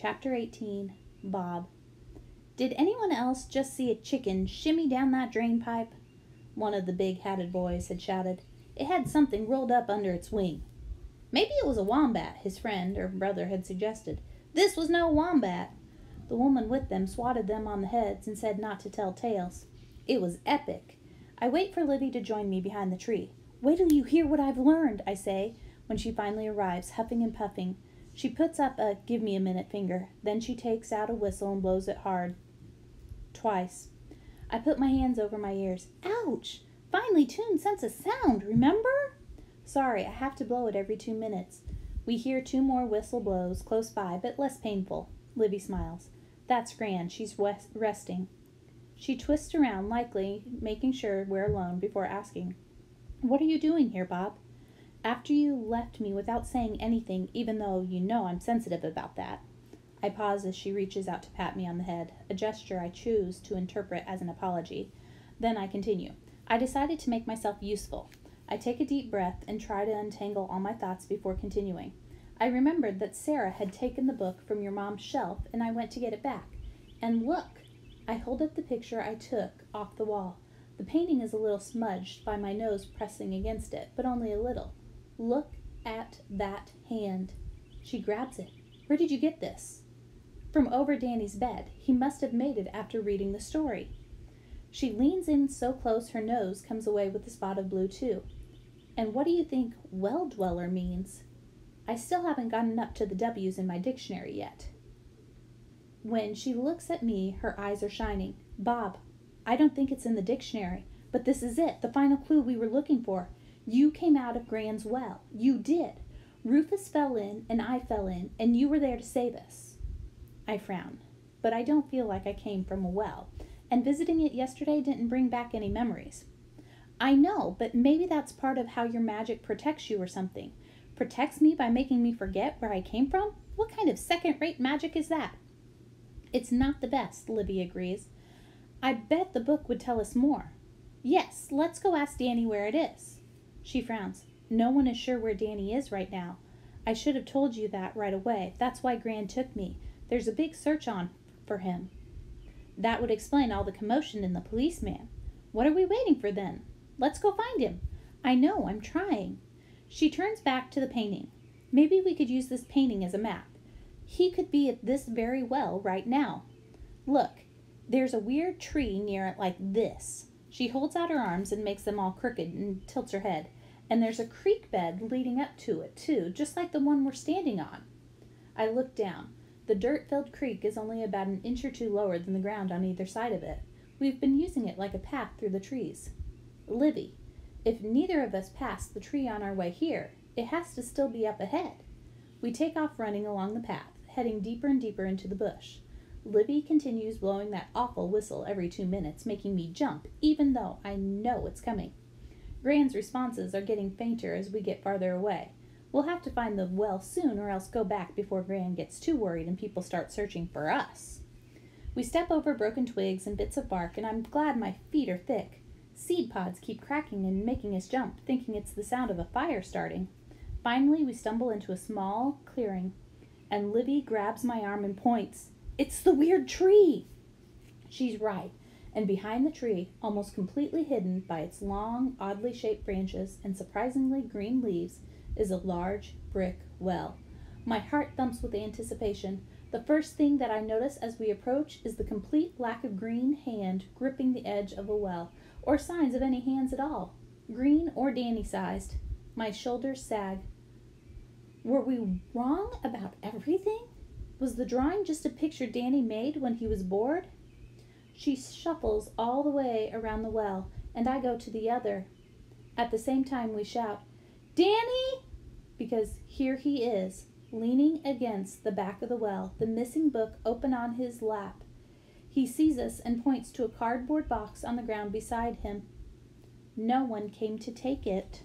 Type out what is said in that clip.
Chapter 18, Bob. Did anyone else just see a chicken shimmy down that drain pipe? One of the big-hatted boys had shouted. It had something rolled up under its wing. Maybe it was a wombat, his friend or brother had suggested. This was no wombat. The woman with them swatted them on the heads and said not to tell tales. It was epic. I wait for Livy to join me behind the tree. Wait till you hear what I've learned, I say, when she finally arrives, huffing and puffing. She puts up a give-me-a-minute finger. Then she takes out a whistle and blows it hard. Twice. I put my hands over my ears. Ouch! Finely tuned sense of sound, remember? Sorry, I have to blow it every 2 minutes. We hear 2 more whistle blows close by, but less painful. Livy smiles. That's grand. She's resting. She twists around, likely making sure we're alone before asking, What are you doing here, Bob? After you left me without saying anything, even though you know I'm sensitive about that. I pause as she reaches out to pat me on the head, a gesture I choose to interpret as an apology. Then I continue. I decided to make myself useful. I take a deep breath and try to untangle all my thoughts before continuing. I remembered that Sarah had taken the book from your mom's shelf, and I went to get it back. And look! I hold up the picture I took off the wall. The painting is a little smudged by my nose pressing against it, but only a little. Look at that hand. She grabs it. Where did you get this? From over Danny's bed. He must have made it after reading the story. She leans in so close her nose comes away with a spot of blue too. And what do you think well-dweller means? I still haven't gotten up to the W's in my dictionary yet. When she looks at me, her eyes are shining. Bob, I don't think it's in the dictionary, but this is it, the final clue we were looking for. You came out of Gran's well. You did. Rufus fell in, and I fell in, and you were there to save us. I frown, but I don't feel like I came from a well, and visiting it yesterday didn't bring back any memories. I know, but maybe that's part of how your magic protects you or something. Protects me by making me forget where I came from? What kind of second-rate magic is that? It's not the best, Livy agrees. I bet the book would tell us more. Yes, let's go ask Danny where it is. She frowns. No one is sure where Danny is right now. I should have told you that right away. That's why Gran took me. There's a big search on for him. That would explain all the commotion in the policeman. What are we waiting for then? Let's go find him. I know, I'm trying. She turns back to the painting. Maybe we could use this painting as a map. He could be at this very well right now. Look, there's a weird tree near it like this. She holds out her arms and makes them all crooked and tilts her head. And there's a creek bed leading up to it, too, just like the one we're standing on. I look down. The dirt-filled creek is only about an inch or 2 lower than the ground on either side of it. We've been using it like a path through the trees. Livy, if neither of us passed the tree on our way here, it has to still be up ahead. We take off running along the path, heading deeper and deeper into the bush. Livy continues blowing that awful whistle every 2 minutes, making me jump, even though I know it's coming. Gran's responses are getting fainter as we get farther away. We'll have to find the well soon or else go back before Gran gets too worried and people start searching for us. We step over broken twigs and bits of bark, and I'm glad my feet are thick. Seed pods keep cracking and making us jump, thinking it's the sound of a fire starting. Finally, we stumble into a small clearing, and Livy grabs my arm and points. It's the weird tree! She's right, and behind the tree, almost completely hidden by its long, oddly shaped branches and surprisingly green leaves, is a large brick well. My heart thumps with anticipation. The first thing that I notice as we approach is the complete lack of green hand gripping the edge of a well, or signs of any hands at all, green or Danny-sized. My shoulders sag. Were we wrong about everything? Was the drawing just a picture Danny made when he was bored? She shuffles all the way around the well, and I go to the other. At the same time we shout, Danny! Because here he is, leaning against the back of the well, the missing book open on his lap. He sees us and points to a cardboard box on the ground beside him. No one came to take it.